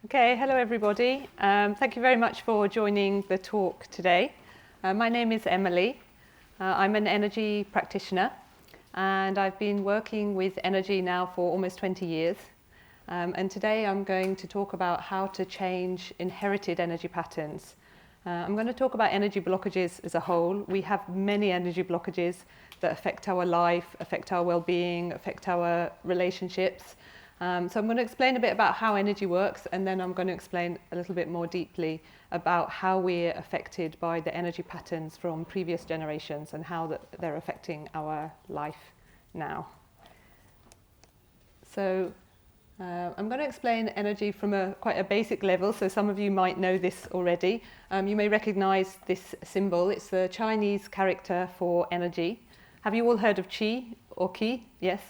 Okay, hello everybody. Thank you very much for joining the talk today. My name is Emily. I'm an energy practitioner and I've been working with energy now for almost 20 years. And today I'm going to talk about how to change inherited energy patterns. I'm going to talk about energy blockages as a whole. We have many energy blockages that affect our life, affect our well-being, affect our relationships. So I'm going to explain a bit about how energy works, and then I'm going to explain a little bit more deeply about how we're affected by the energy patterns from previous generations and how they're affecting our life now. So I'm going to explain energy from quite a basic level, so some of you might know this already. You may recognize this symbol. It's the Chinese character for energy. Have you all heard of qi or qi? Yes.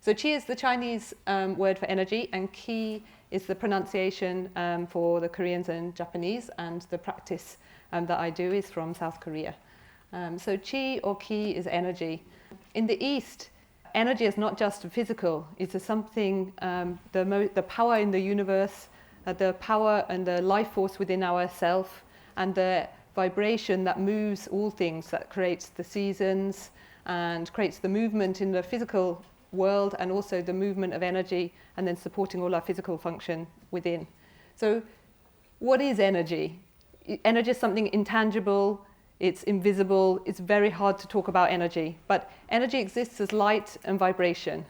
So qi is the Chinese word for energy, and qi is the pronunciation for the Koreans and Japanese, and the practice that I do is from South Korea. So qi or qi is energy. In the East, energy is not just physical, it's something, the power in the universe, the power and the life force within ourselves, and the vibration that moves all things, that creates the seasons and creates the movement in the physical world, and also the movement of energy, and then supporting all our physical function within. So what is energy? Energy is something intangible, it's invisible, it's very hard to talk about energy, but energy exists as light and vibration.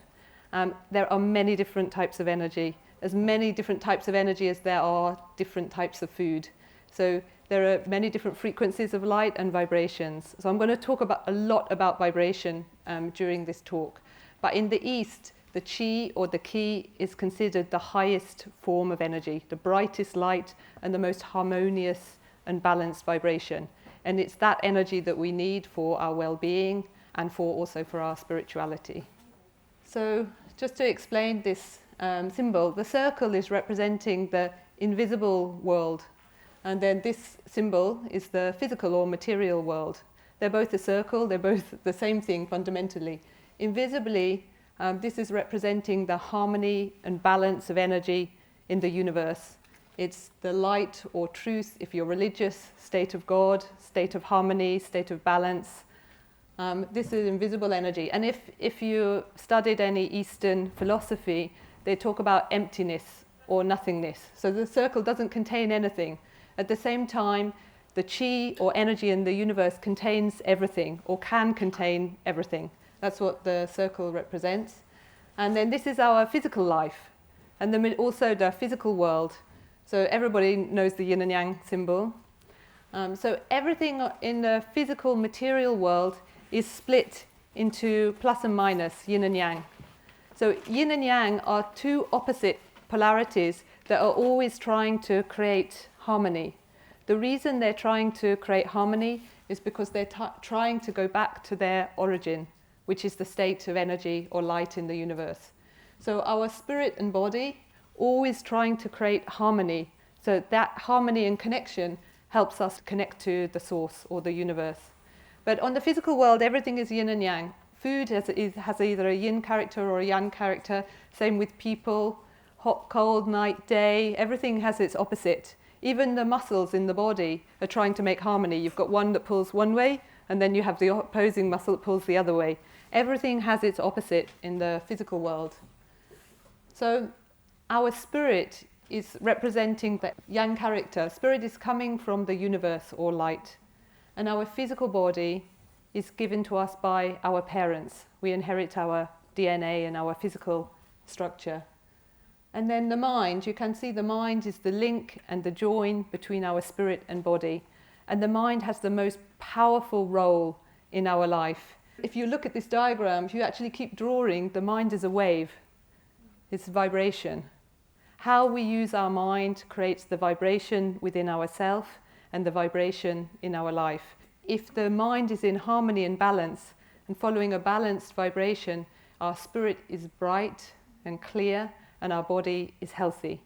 There are many different types of energy, as many different types of energy as there are different types of food. So there are many different frequencies of light and vibrations. So I'm going to talk a lot about vibration during this talk. But in the East, the qi or the qi is considered the highest form of energy, the brightest light and the most harmonious and balanced vibration. And it's that energy that we need for our well-being and also for our spirituality. So just to explain this symbol, the circle is representing the invisible world. And then this symbol is the physical or material world. They're both a circle, they're both the same thing fundamentally. Invisibly, this is representing the harmony and balance of energy in the universe. It's the light or truth, if you're religious, state of God, state of harmony, state of balance. This is invisible energy. And if you studied any Eastern philosophy, they talk about emptiness or nothingness. So the circle doesn't contain anything. At the same time, the qi or energy in the universe contains everything or can contain everything. That's what the circle represents. And then this is our physical life, and then also the physical world. So everybody knows the yin and yang symbol. So everything in the physical material world is split into plus and minus, yin and yang. So yin and yang are two opposite polarities that are always trying to create harmony. The reason they're trying to create harmony is because they're trying to go back to their origin, which is the state of energy or light in the universe. So our spirit and body always trying to create harmony. So that harmony and connection helps us connect to the source or the universe. But on the physical world, everything is yin and yang. Food has either a yin character or a yang character. Same with people, hot, cold, night, day. Everything has its opposite. Even the muscles in the body are trying to make harmony. You've got one that pulls one way, and then you have the opposing muscle that pulls the other way. Everything has its opposite in the physical world. So our spirit is representing the yang character. Spirit is coming from the universe or light. And our physical body is given to us by our parents. We inherit our DNA and our physical structure. And then the mind, you can see the mind is the link and the join between our spirit and body. And the mind has the most powerful role in our life. If you look at this diagram, if you actually keep drawing, the mind is a wave. It's vibration. How we use our mind creates the vibration within ourselves and the vibration in our life. If the mind is in harmony and balance and following a balanced vibration, our spirit is bright and clear and our body is healthy.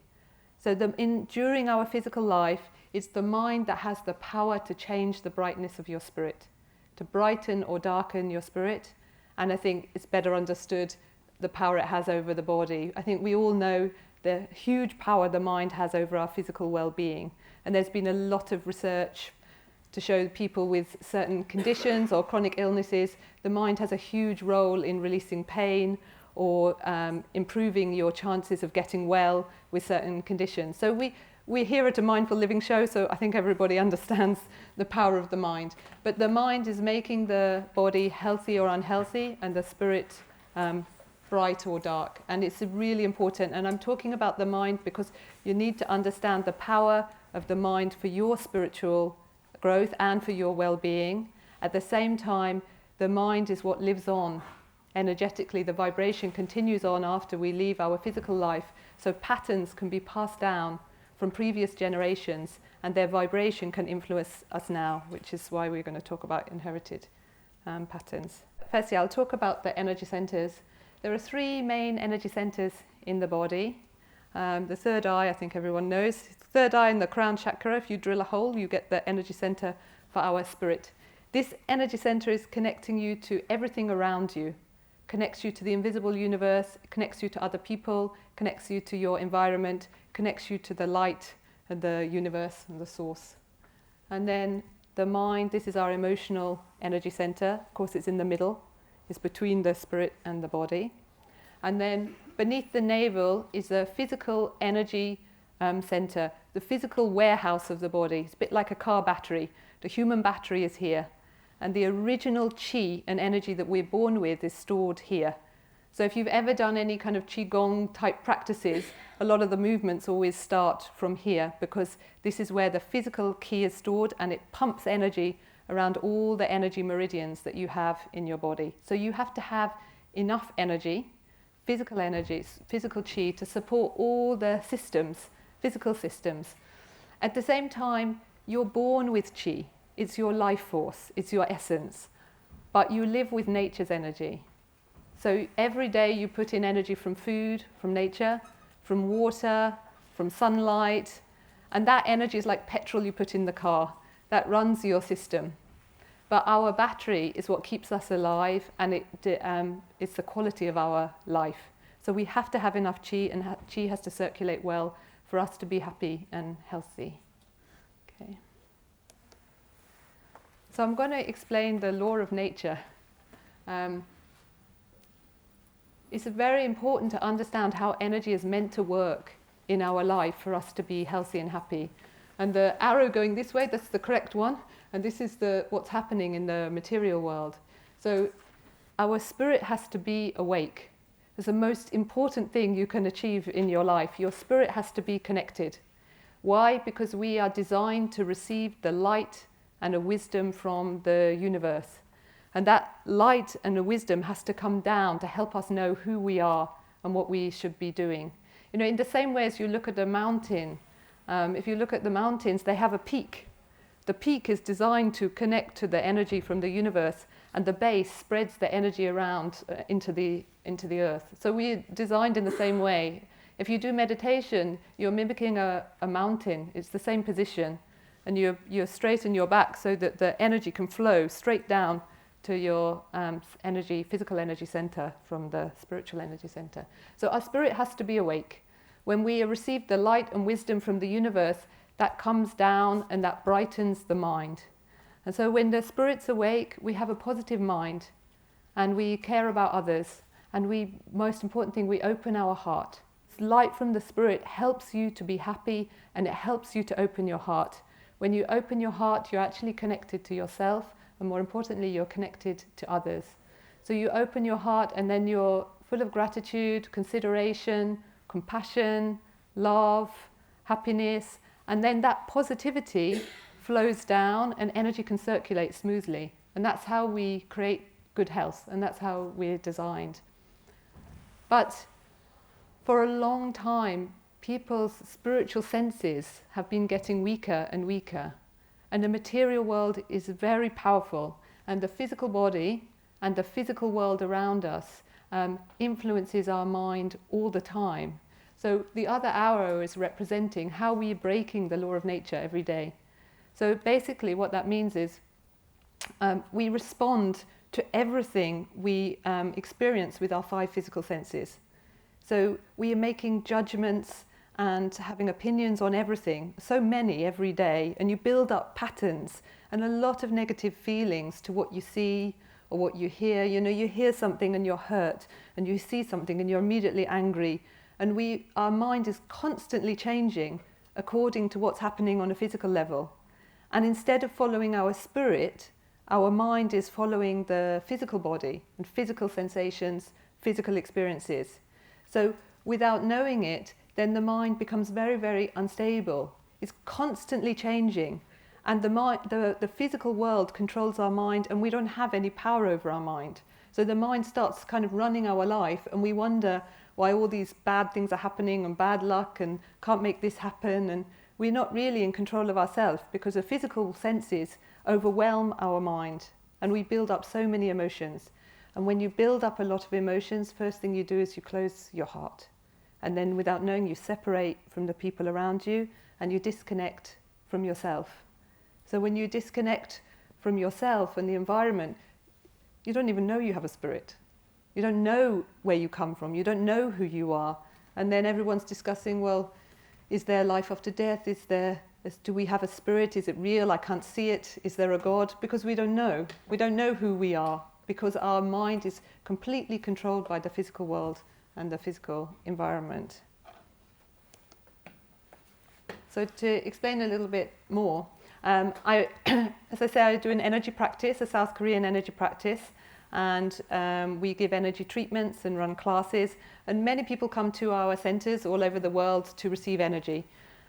So during our physical life, it's the mind that has the power to change the brightness of your spirit, to brighten or darken your spirit. And I think it's better understood the power it has over the body. I think we all know the huge power the mind has over our physical well-being. And there's been a lot of research to show people with certain conditions or chronic illnesses, the mind has a huge role in releasing pain or improving your chances of getting well with certain conditions. So we're here at a Mindful Living show, so I think everybody understands the power of the mind. But the mind is making the body healthy or unhealthy, and the spirit bright or dark. And it's really important. And I'm talking about the mind because you need to understand the power of the mind for your spiritual growth and for your well-being. At the same time, the mind is what lives on energetically. The vibration continues on after we leave our physical life. So patterns can be passed down from previous generations, and their vibration can influence us now, which is why we're going to talk about inherited patterns. Firstly, I'll talk about the energy centers. There are 3 main energy centers in the body. The third eye, I think everyone knows. Third eye in the crown chakra, if you drill a hole, you get the energy center for our spirit. This energy center is connecting you to everything around you. Connects you to the invisible universe, connects you to other people, connects you to your environment, connects you to the light and the universe and the source. And then the mind, this is our emotional energy center. Of course, it's in the middle. It's between the spirit and the body. And then beneath the navel is the physical energy center, the physical warehouse of the body. It's a bit like a car battery. The human battery is here. And the original chi and energy that we're born with is stored here. So if you've ever done any kind of qigong type practices, a lot of the movements always start from here, because this is where the physical ki is stored, and it pumps energy around all the energy meridians that you have in your body. So you have to have enough energy, physical chi, to support all the systems, physical systems. At the same time, you're born with chi. It's your life force, it's your essence, but you live with nature's energy. So every day you put in energy from food, from nature, from water, from sunlight, and that energy is like petrol you put in the car. That runs your system. But our battery is what keeps us alive, and it's the quality of our life. So we have to have enough chi, and chi has to circulate well for us to be happy and healthy. Okay. So I'm going to explain the law of nature. It's very important to understand how energy is meant to work in our life for us to be healthy and happy. And the arrow going this way, that's the correct one. And this is what's happening in the material world. So our spirit has to be awake. It's the most important thing you can achieve in your life. Your spirit has to be connected. Why? Because we are designed to receive the light and a wisdom from the universe. And that light and the wisdom has to come down to help us know who we are and what we should be doing. You know, in the same way as you look at a mountain, if you look at the mountains, they have a peak. The peak is designed to connect to the energy from the universe, and the base spreads the energy around into the earth. So we're designed in the same way. If you do meditation, you're mimicking a mountain. It's the same position. And you're straighten your back so that the energy can flow straight down to your physical energy center from the spiritual energy center. So our spirit has to be awake. When we receive the light and wisdom from the universe, that comes down and that brightens the mind. And so when the spirit's awake, we have a positive mind, and we care about others, and most important thing, we open our heart. Light from the spirit helps you to be happy, and it helps you to open your heart. When you open your heart, you're actually connected to yourself, and more importantly, you're connected to others. So you open your heart, and then you're full of gratitude, consideration, compassion, love, happiness, and then that positivity flows down and energy can circulate smoothly. And that's how we create good health, and that's how we're designed. But for a long time, people's spiritual senses have been getting weaker and weaker. And the material world is very powerful, and the physical body and the physical world around us influences our mind all the time. So the other arrow is representing how we're breaking the law of nature every day. So basically what that means is we respond to everything we experience with our 5 physical senses. So we are making judgments and having opinions on everything, so many every day, and you build up patterns and a lot of negative feelings to what you see or what you hear. You know, you hear something and you're hurt, and you see something and you're immediately angry. And our mind is constantly changing according to what's happening on a physical level. And instead of following our spirit, our mind is following the physical body and physical sensations, physical experiences. So without knowing it, then the mind becomes very, very unstable. It's constantly changing. And the physical world controls our mind, and we don't have any power over our mind. So the mind starts kind of running our life, and we wonder why all these bad things are happening and bad luck and can't make this happen. And we're not really in control of ourselves because the physical senses overwhelm our mind, and we build up so many emotions. And when you build up a lot of emotions, first thing you do is you close your heart. And then without knowing, you separate from the people around you and you disconnect from yourself. So when you disconnect from yourself and the environment, you don't even know you have a spirit. You don't know where you come from. You don't know who you are. And then everyone's discussing, well, is there life after death? Do we have a spirit? Is it real? I can't see it. Is there a God? Because we don't know. We don't know who we are, because our mind is completely controlled by the physical world and the physical environment. So to explain a little bit more, as I say, I do an energy practice, a South Korean energy practice, and we give energy treatments and run classes, and many people come to our centres all over the world to receive energy.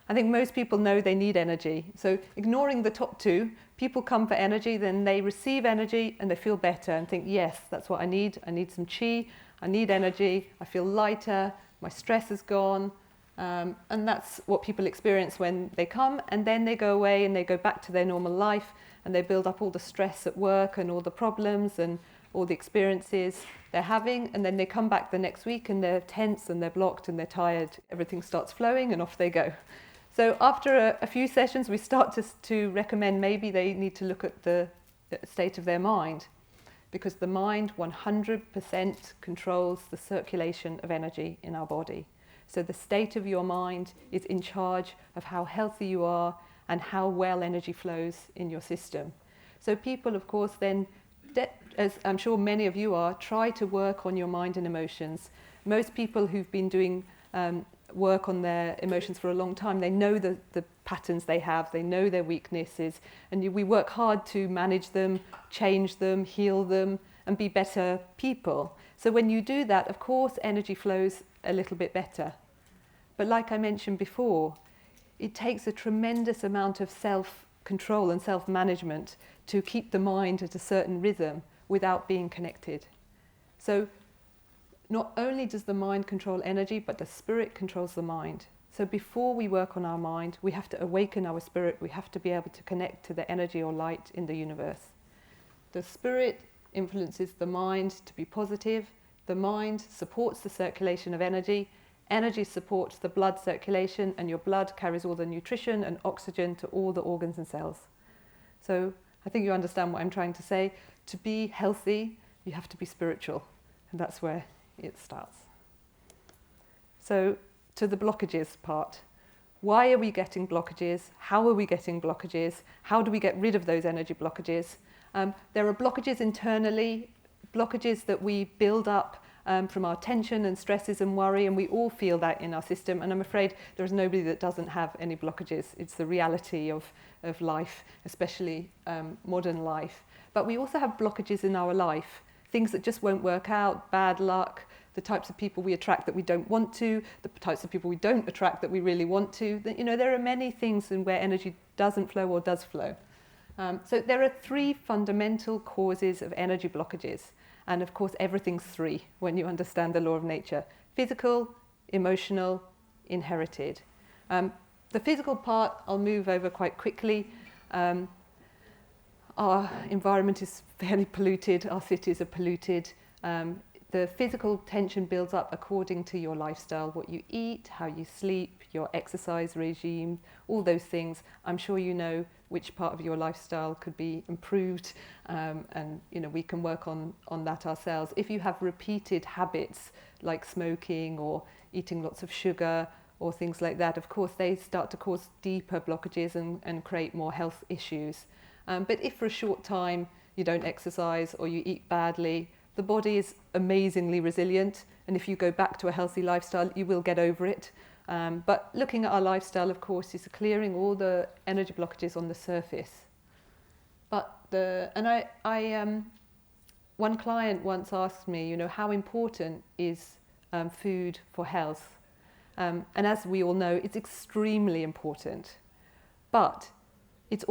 I think most people know they need energy. So ignoring the top two, people come for energy, then they receive energy and they feel better and think, yes, that's what I need. I need some chi, I need energy, I feel lighter, my stress is gone. And that's what people experience when they come, and then they go away and they go back to their normal life, and they build up all the stress at work and all the problems and all the experiences they're having, and then they come back the next week and they're tense and they're blocked and they're tired. Everything starts flowing and off they go. So after a few sessions, we start to recommend maybe they need to look at the state of their mind, because the mind 100% controls the circulation of energy in our body. So the state of your mind is in charge of how healthy you are and how well energy flows in your system. So people, of course, then, as I'm sure many of you are, try to work on your mind and emotions. Most people who've been doing work on their emotions for a long time, they know the patterns they have, they know their weaknesses, and we work hard to manage them, change them, heal them, and be better people. So when you do that, of course, energy flows a little bit better. But like I mentioned before, it takes a tremendous amount of self-control and self-management to keep the mind at a certain rhythm without being connected. So not only does the mind control energy, but the spirit controls the mind. So before we work on our mind, we have to awaken our spirit. We have to be able to connect to the energy or light in the universe. The spirit influences the mind to be positive. The mind supports the circulation of energy. Energy supports the blood circulation, and your blood carries all the nutrition and oxygen to all the organs and cells. So I think you understand what I'm trying to say. To be healthy, you have to be spiritual, and that's where it starts. So to the blockages part. Why are we getting blockages? How are we getting blockages? How do we get rid of those energy blockages? There are blockages internally, blockages that we build up from our tension and stresses and worry, and we all feel that in our system, and I'm afraid there is nobody that doesn't have any blockages. It's the reality of life, especially modern life. But we also have blockages in our life, things that just won't work out, bad luck, the types of people we attract that we don't want to, the types of people we don't attract that we really want to. You know, there are many things in where energy doesn't flow or does flow. So there are three fundamental causes of energy blockages. And of course, everything's three when you understand the law of nature: physical, emotional, inherited. The physical part, I'll move over quite quickly. Our environment is fairly polluted. Our cities are polluted. the physical tension builds up according to your lifestyle, what you eat, how you sleep, your exercise regime, all those things. I'm sure you know which part of your lifestyle could be improved, and we can work on that ourselves. If you have repeated habits like smoking or eating lots of sugar or things like that, of course they start to cause deeper blockages and create more health issues. But if for a short time you don't exercise or you eat badly, the body is amazingly resilient, and if you go back to a healthy lifestyle, you will get over it. But looking at our lifestyle, of course, is clearing all the energy blockages on the surface. But one client once asked me, how important is food for health? And as we all know, it's extremely important. But it's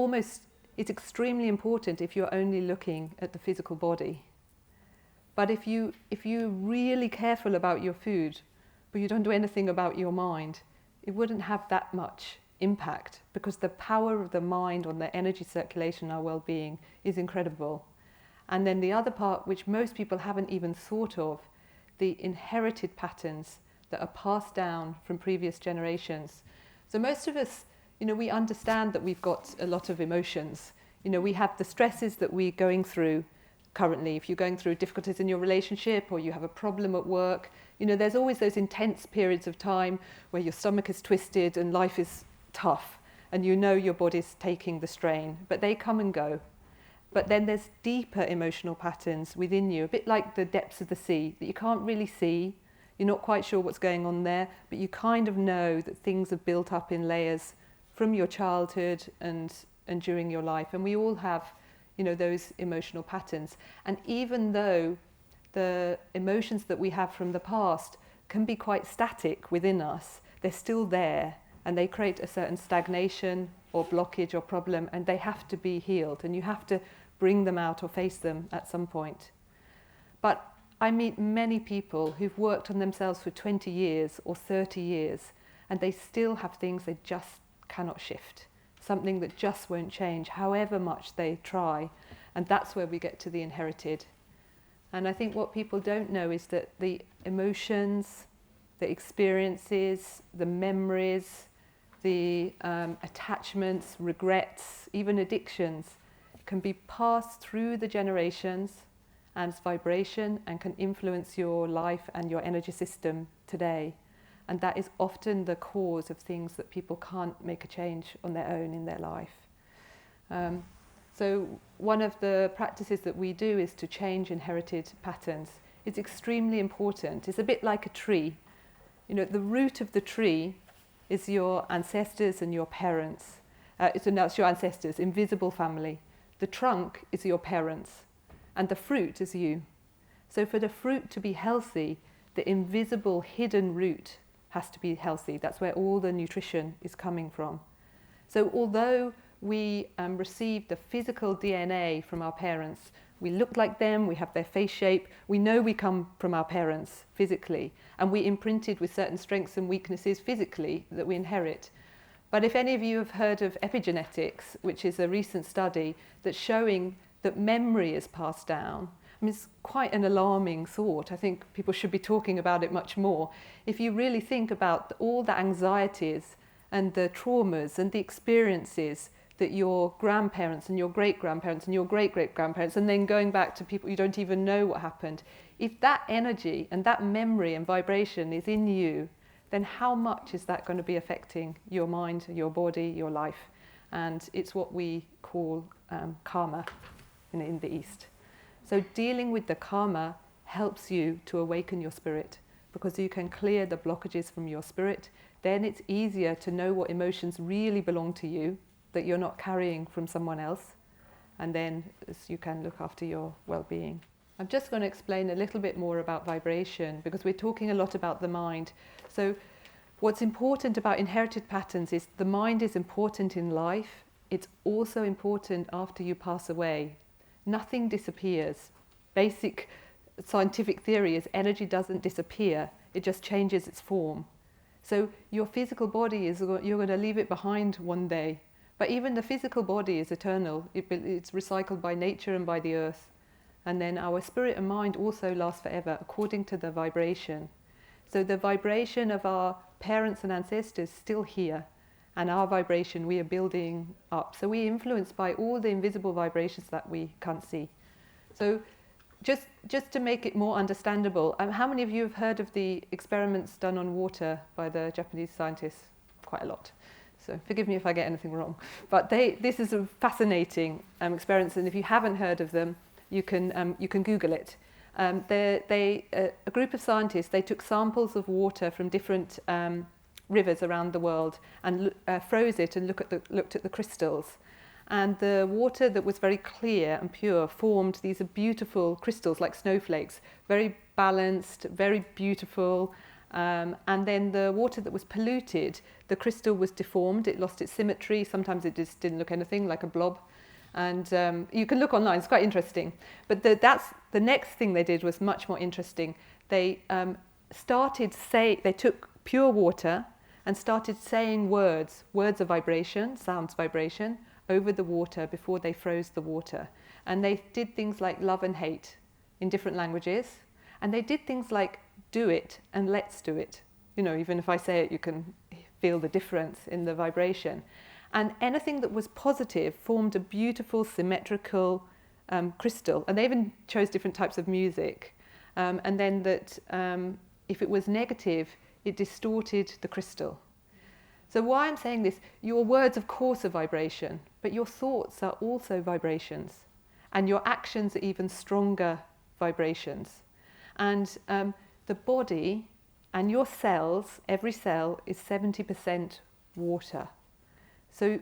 extremely important if you're only looking at the physical body. But if you're really careful about your food, but you don't do anything about your mind, it wouldn't have that much impact, because the power of the mind on the energy circulation and our well-being is incredible. And then the other part, which most people haven't even thought of, the inherited patterns that are passed down from previous generations. So most of us, we understand that we've got a lot of emotions. We have the stresses that we're going through currently. If you're going through difficulties in your relationship or you have a problem at work, there's always those intense periods of time where your stomach is twisted and life is tough, and your body's taking the strain, but they come and go. But then there's deeper emotional patterns within you, a bit like the depths of the sea that you can't really see. You're not quite sure what's going on there, but you kind of know that things are built up in layers from your childhood and during your life. And we all have those emotional patterns. And even though the emotions that we have from the past can be quite static within us, they're still there, and they create a certain stagnation or blockage or problem, and they have to be healed, and you have to bring them out or face them at some point. But I meet many people who've worked on themselves for 20 years or 30 years, and they still have things they just cannot shift. Something that just won't change, however much they try. And that's where we get to the inherited. And I think what people don't know is that the emotions, the experiences, the memories, the attachments, regrets, even addictions, can be passed through the generations as vibration and can influence your life and your energy system today. And that is often the cause of things that people can't make a change on their own in their life. So one of the practices that we do is to change inherited patterns. It's extremely important. It's a bit like a tree. The root of the tree is your ancestors and your parents. That's your ancestors, invisible family. The trunk is your parents, and the fruit is you. So for the fruit to be healthy, the invisible hidden root has to be healthy. That's where all the nutrition is coming from. So although we receive the physical DNA from our parents, we look like them, we have their face shape, we know we come from our parents physically, and we imprinted with certain strengths and weaknesses physically that we inherit. But if any of you have heard of epigenetics, which is a recent study that's showing that memory is passed down, it's quite an alarming thought. I think people should be talking about it much more. If you really think about all the anxieties and the traumas and the experiences that your grandparents and your great-grandparents and your great-great-grandparents, and then going back to people you don't even know what happened, if that energy and that memory and vibration is in you, then how much is that going to be affecting your mind, your body, your life? And it's what we call karma in the East. So dealing with the karma helps you to awaken your spirit, because you can clear the blockages from your spirit. Then it's easier to know what emotions really belong to you, that you're not carrying from someone else, and then you can look after your well-being. I'm just going to explain a little bit more about vibration, because we're talking a lot about the mind. So what's important about inherited patterns is the mind is important in life. It's also important after you pass away. Nothing disappears. Basic scientific theory is energy doesn't disappear, it just changes its form. So your physical body, you're going to leave it behind one day. But even the physical body is eternal. It's recycled by nature and by the earth. And then our spirit and mind also last forever according to the vibration. So the vibration of our parents and ancestors is still here, and our vibration we are building up. So we're influenced by all the invisible vibrations that we can't see. So just to make it more understandable, how many of you have heard of the experiments done on water by the Japanese scientists? Quite a lot. So forgive me if I get anything wrong. But this is a fascinating experiment, and if you haven't heard of them, you can Google it. A group of scientists, they took samples of water from different rivers around the world and froze it and looked at the crystals. And the water that was very clear and pure formed these beautiful crystals like snowflakes, very balanced, very beautiful. And then the water that was polluted, the crystal was deformed, it lost its symmetry, sometimes it just didn't look anything, like a blob. And you can look online, it's quite interesting. But the next thing they did was much more interesting. They they took pure water and started saying words of vibration, sounds vibration, over the water before they froze the water. And they did things like love and hate in different languages. And they did things like do it and let's do it. You know, even if I say it, you can feel the difference in the vibration. And anything that was positive formed a beautiful symmetrical crystal. And they even chose different types of music. And then if it was negative, it distorted the crystal. So why I'm saying this, your words of course are vibration, but your thoughts are also vibrations. And your actions are even stronger vibrations. And the body and your cells, every cell is 70% water. So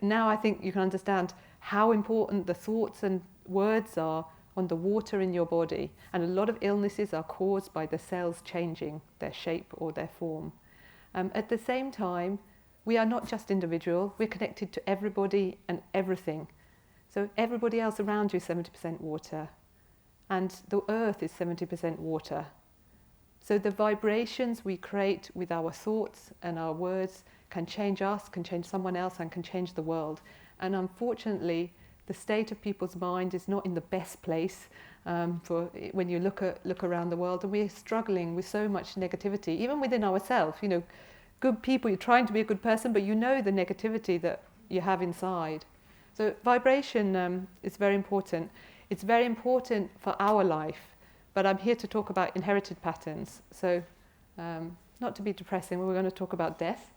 now I think you can understand how important the thoughts and words are on the water in your body. And a lot of illnesses are caused by the cells changing their shape or their form. At the same time, we are not just individual, we're connected to everybody and everything. So everybody else around you is 70% water. And the earth is 70% water. So the vibrations we create with our thoughts and our words can change us, can change someone else, and can change the world. And unfortunately, the state of people's mind is not in the best place for when you look around the world. And we're struggling with so much negativity, even within ourselves. You know, good people, you're trying to be a good person, but you know the negativity that you have inside. So vibration is very important. It's very important for our life, but I'm here to talk about inherited patterns. So not to be depressing, we're going to talk about death.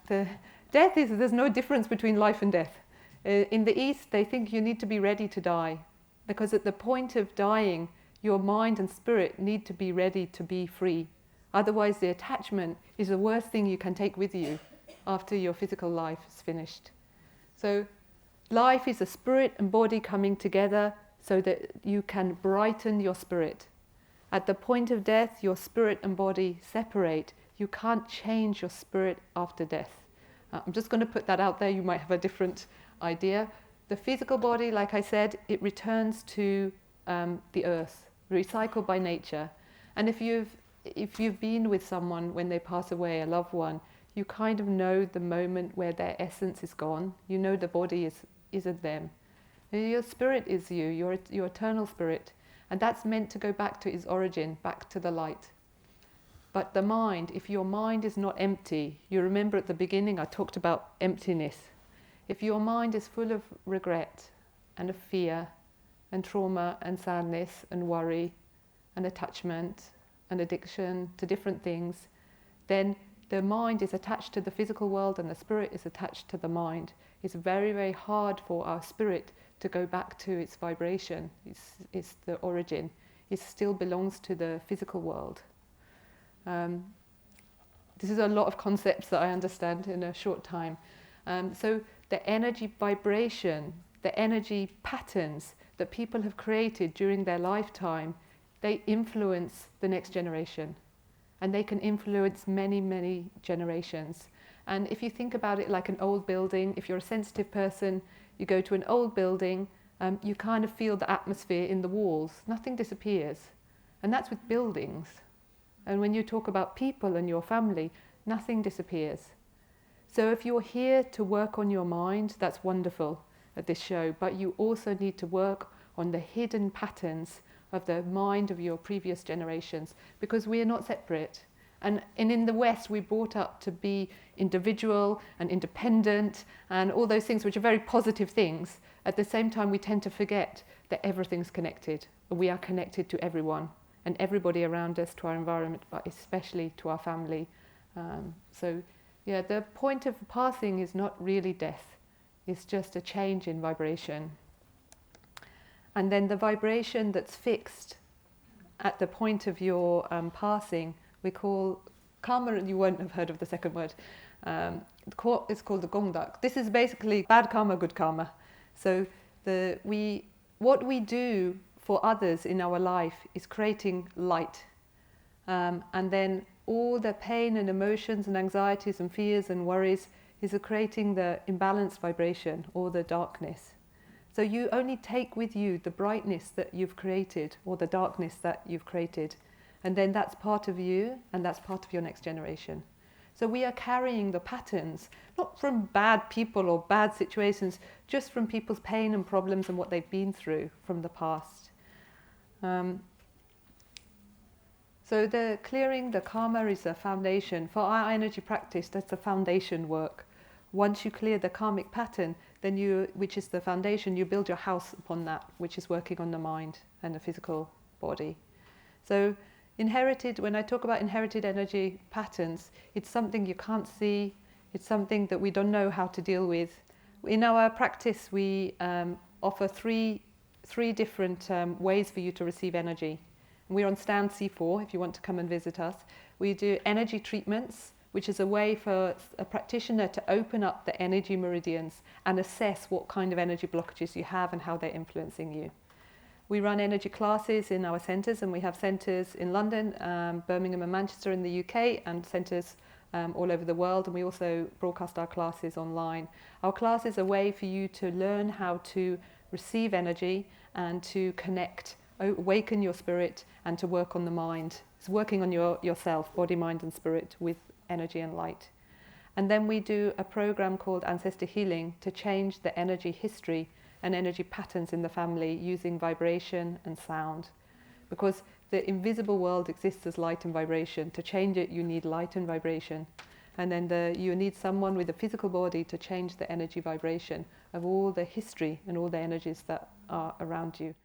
There's no difference between life and death. In the East, they think you need to be ready to die, because at the point of dying, your mind and spirit need to be ready to be free. Otherwise, the attachment is the worst thing you can take with you after your physical life is finished. So life is a spirit and body coming together so that you can brighten your spirit. At the point of death, your spirit and body separate. You can't change your spirit after death. I'm just going to put that out there. You might have a different idea. The physical body, like I said, it returns to the earth, recycled by nature. And if you've been with someone when they pass away, a loved one, you kind of know the moment where their essence is gone. You know the body isn't them. Your spirit is you, your eternal spirit. And that's meant to go back to its origin, back to the light. But the mind, if your mind is not empty, you remember at the beginning I talked about emptiness. If your mind is full of regret and of fear and trauma and sadness and worry and attachment and addiction to different things, then the mind is attached to the physical world and the spirit is attached to the mind. It's very, very hard for our spirit to go back to its vibration. It's the origin. It still belongs to the physical world. This is a lot of concepts that I understand in a short time. So the energy vibration, the energy patterns that people have created during their lifetime, they influence the next generation. And they can influence many, many generations. And if you think about it like an old building, if you're a sensitive person, you go to an old building, you kind of feel the atmosphere in the walls. Nothing disappears. And that's with buildings. And when you talk about people and your family, nothing disappears. So if you're here to work on your mind, that's wonderful at this show. But you also need to work on the hidden patterns of the mind of your previous generations, because we are not separate. And in the West, we're brought up to be individual and independent and all those things which are very positive things. At the same time, we tend to forget that everything's connected. We are connected to everyone and everybody around us, to our environment, but especially to our family. So the point of passing is not really death. It's just a change in vibration. And then the vibration that's fixed at the point of your passing, we call karma, and you won't have heard of the second word. It's called the gongdak. This is basically bad karma, good karma. So what we do for others in our life is creating light. And then all the pain and emotions and anxieties and fears and worries is creating the imbalanced vibration or the darkness. So you only take with you the brightness that you've created or the darkness that you've created. And then that's part of you and that's part of your next generation. So we are carrying the patterns, not from bad people or bad situations, just from people's pain and problems and what they've been through from the past. So the clearing the karma is a foundation. For our energy practice, that's the foundation work. Once you clear the karmic pattern, then which is the foundation, you build your house upon that, which is working on the mind and the physical body. So when I talk about inherited energy patterns, it's something you can't see, it's something that we don't know how to deal with. In our practice, we offer three different ways for you to receive energy. We're on stand C4 if you want to come and visit us. We do energy treatments, which is a way for a practitioner to open up the energy meridians and assess what kind of energy blockages you have and how they're influencing you. We run energy classes in our centres, and we have centres in London, Birmingham and Manchester in the UK, and centres all over the world, and we also broadcast our classes online. Our class is a way for you to learn how to receive energy and to connect, awaken your spirit, and to work on the mind. It's working on yourself, body, mind and spirit, with energy and light. And then we do a program called Ancestor Healing to change the energy history and energy patterns in the family using vibration and sound. Because the invisible world exists as light and vibration. To change it, you need light and vibration. And then you need someone with a physical body to change the energy vibration of all the history and all the energies that are around you.